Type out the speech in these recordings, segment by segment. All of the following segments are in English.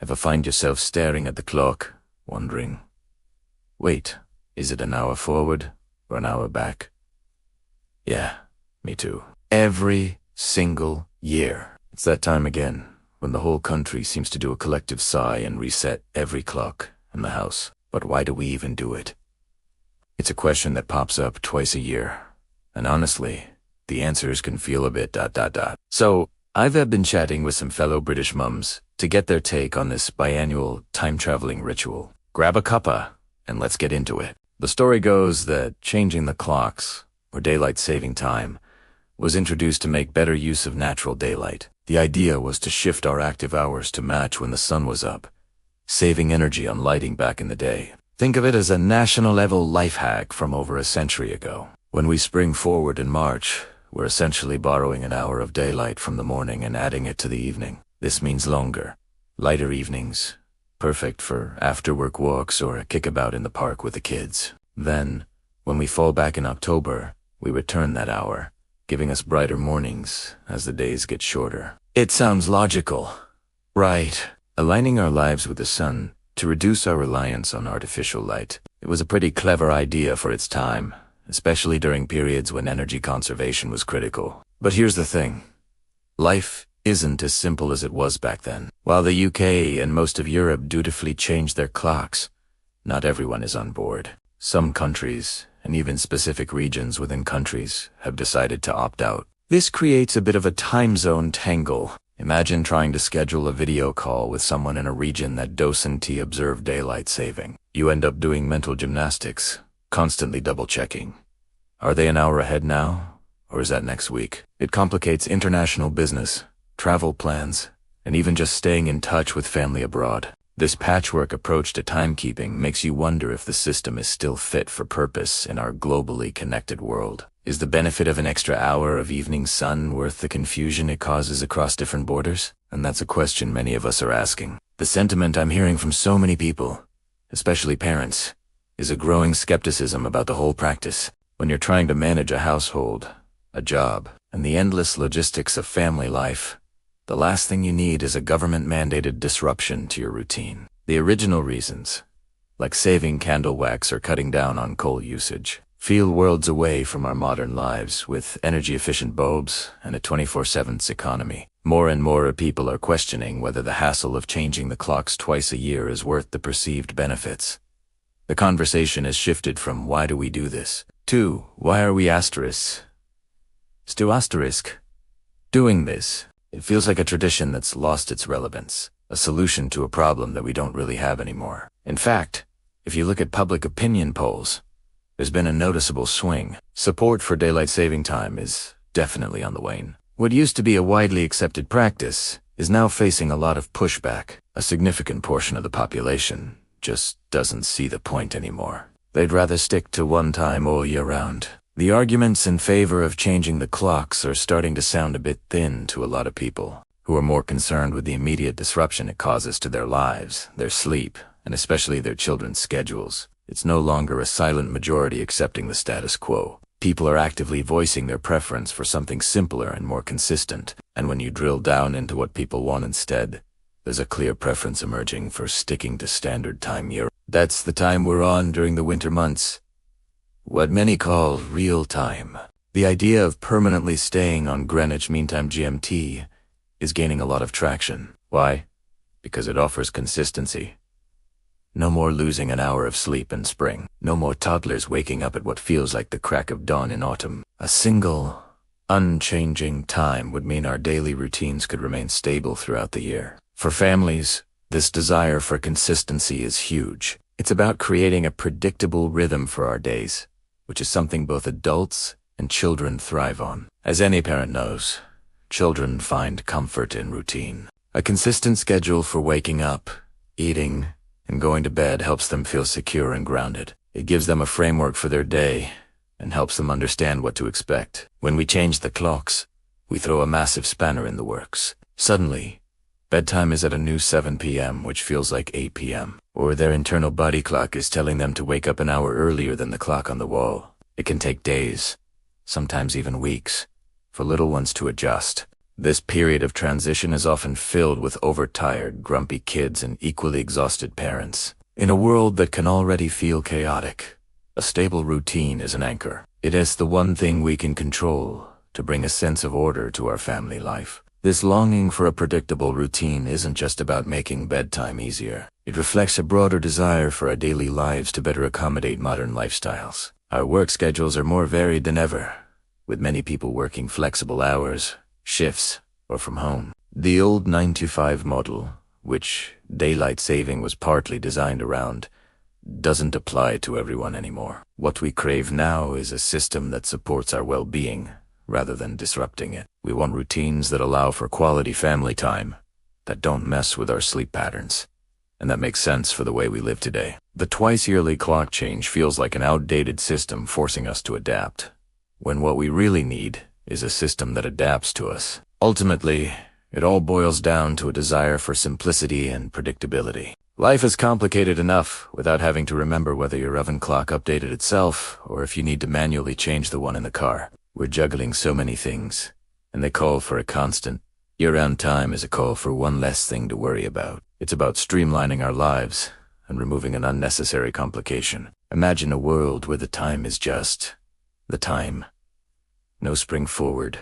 Ever find yourself staring at the clock, wondering, wait, is it an hour forward or an hour back? Yeah, me too. Every single year. It's that time again, when the whole country seems to do a collective sigh and reset every clock in the house. But why do we even do it? It's a question that pops up twice a year. And honestly, the answers can feel a bit ... So, I've been chatting with some fellow British mums to get their take on this biannual time-traveling ritual. Grab a cuppa, and let's get into it. The story goes that changing the clocks, or daylight saving time, was introduced to make better use of natural daylight. The idea was to shift our active hours to match when the sun was up, saving energy on lighting back in the day. Think of it as a national-level life hack from over a century ago. When we spring forward in March, we're essentially borrowing an hour of daylight from the morning and adding it to the evening. This means longer, lighter evenings, perfect for after-work walks or a kickabout in the park with the kids. Then, when we fall back in October, we return that hour, giving us brighter mornings as the days get shorter. It sounds logical, right? Aligning our lives with the sun to reduce our reliance on artificial light. It was a pretty clever idea for its time, especially during periods when energy conservation was critical. But here's the thing. Life isn't as simple as it was back then. While the UK and most of Europe dutifully changed their clocks, not everyone is on board. Some countries, and even specific regions within countries, have decided to opt out. This creates a bit of a time zone tangle. Imagine trying to schedule a video call with someone in a region that docently observe daylight saving. You end up doing mental gymnastics, constantly double-checking. Are they an hour ahead now, or is that next week? It complicates international business, travel plans, and even just staying in touch with family abroad. This patchwork approach to timekeeping makes you wonder if the system is still fit for purpose in our globally connected world. Is the benefit of an extra hour of evening sun worth the confusion it causes across different borders? And that's a question many of us are asking. The sentiment I'm hearing from so many people, especially parents, is a growing skepticism about the whole practice. When you're trying to manage a household, a job, and the endless logistics of family life, the last thing you need is a government-mandated disruption to your routine. The original reasons, like saving candle wax or cutting down on coal usage, feel worlds away from our modern lives with energy-efficient bulbs and a 24/7 economy. More and more people are questioning whether the hassle of changing the clocks twice a year is worth the perceived benefits. The conversation has shifted from why do we do this to why are we doing this. It feels like a tradition that's lost its relevance, a solution to a problem that we don't really have anymore. In fact, if you look at public opinion polls, there's been a noticeable swing. Support for daylight saving time is definitely on the wane. What used to be a widely accepted practice is now facing a lot of pushback. A significant portion of the population just doesn't see the point anymore. They'd rather stick to one time all year round. The arguments in favor of changing the clocks are starting to sound a bit thin to a lot of people, who are more concerned with the immediate disruption it causes to their lives, their sleep, and especially their children's schedules. It's no longer a silent majority accepting the status quo. People are actively voicing their preference for something simpler and more consistent, and when you drill down into what people want instead, there's a clear preference emerging for sticking to standard time year. That's the time we're on during the winter months. What many call real time. The idea of permanently staying on Greenwich Mean Time GMT is gaining a lot of traction. Why? Because it offers consistency. No more losing an hour of sleep in spring. No more toddlers waking up at what feels like the crack of dawn in autumn. A single, unchanging time would mean our daily routines could remain stable throughout the year. For families, this desire for consistency is huge. It's about creating a predictable rhythm for our days, which is something both adults and children thrive on. As any parent knows, children find comfort in routine. A consistent schedule for waking up, eating, and going to bed helps them feel secure and grounded. It gives them a framework for their day and helps them understand what to expect. When we change the clocks, we throw a massive spanner in the works. Suddenly, bedtime is at a new 7 p.m., which feels like 8 p.m., or their internal body clock is telling them to wake up an hour earlier than the clock on the wall. It can take days, sometimes even weeks, for little ones to adjust. This period of transition is often filled with overtired, grumpy kids and equally exhausted parents. In a world that can already feel chaotic, a stable routine is an anchor. It is the one thing we can control to bring a sense of order to our family life. This longing for a predictable routine isn't just about making bedtime easier. It reflects a broader desire for our daily lives to better accommodate modern lifestyles. Our work schedules are more varied than ever, with many people working flexible hours, shifts, or from home. The old 9-to-5 model, which daylight saving was partly designed around, doesn't apply to everyone anymore. What we crave now is a system that supports our well-being rather than disrupting it. We want routines that allow for quality family time, that don't mess with our sleep patterns, and that make sense for the way we live today. The twice-yearly clock change feels like an outdated system forcing us to adapt, when what we really need is a system that adapts to us. Ultimately, it all boils down to a desire for simplicity and predictability. Life is complicated enough without having to remember whether your oven clock updated itself or if you need to manually change the one in the car. We're juggling so many things, and they call for a constant. Year-round time is a call for one less thing to worry about. It's about streamlining our lives and removing an unnecessary complication. Imagine a world where the time is just the time. No spring forward,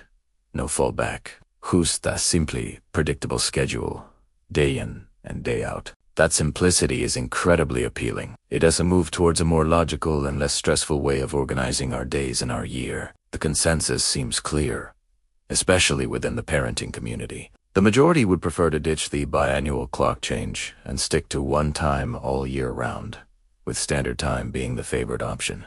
no fall back. Justa, simply predictable schedule, day in and day out. That simplicity is incredibly appealing. It is a move towards a more logical and less stressful way of organizing our days and our year. The consensus seems clear, especially within the parenting community. The majority would prefer to ditch the biannual clock change and stick to one time all year round, with standard time being the favored option.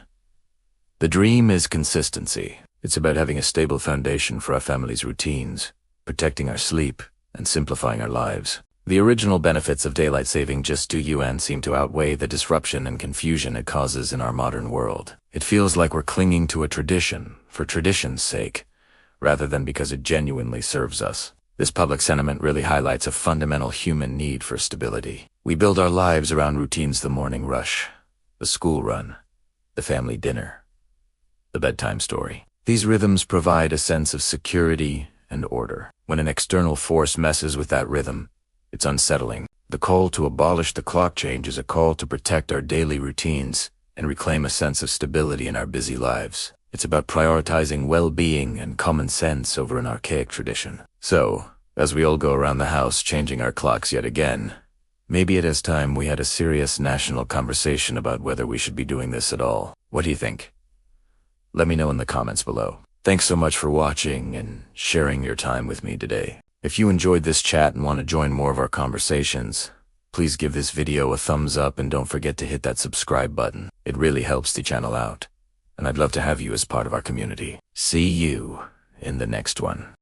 The dream is consistency. It's about having a stable foundation for our family's routines, protecting our sleep, and simplifying our lives. The original benefits of daylight saving just seem to outweigh the disruption and confusion it causes in our modern world. It feels like we're clinging to a tradition for tradition's sake, rather than because it genuinely serves us. This public sentiment really highlights a fundamental human need for stability. We build our lives around routines: the morning rush, the school run, the family dinner, the bedtime story. These rhythms provide a sense of security and order. When an external force messes with that rhythm, it's unsettling. The call to abolish the clock change is a call to protect our daily routines and reclaim a sense of stability in our busy lives. It's about prioritizing well-being and common sense over an archaic tradition. So, as we all go around the house changing our clocks yet again, maybe it is time we had a serious national conversation about whether we should be doing this at all. What do you think? Let me know in the comments below. Thanks so much for watching and sharing your time with me today. If you enjoyed this chat and want to join more of our conversations, please give this video a thumbs up and don't forget to hit that subscribe button. It really helps the channel out, and I'd love to have you as part of our community. See you in the next one.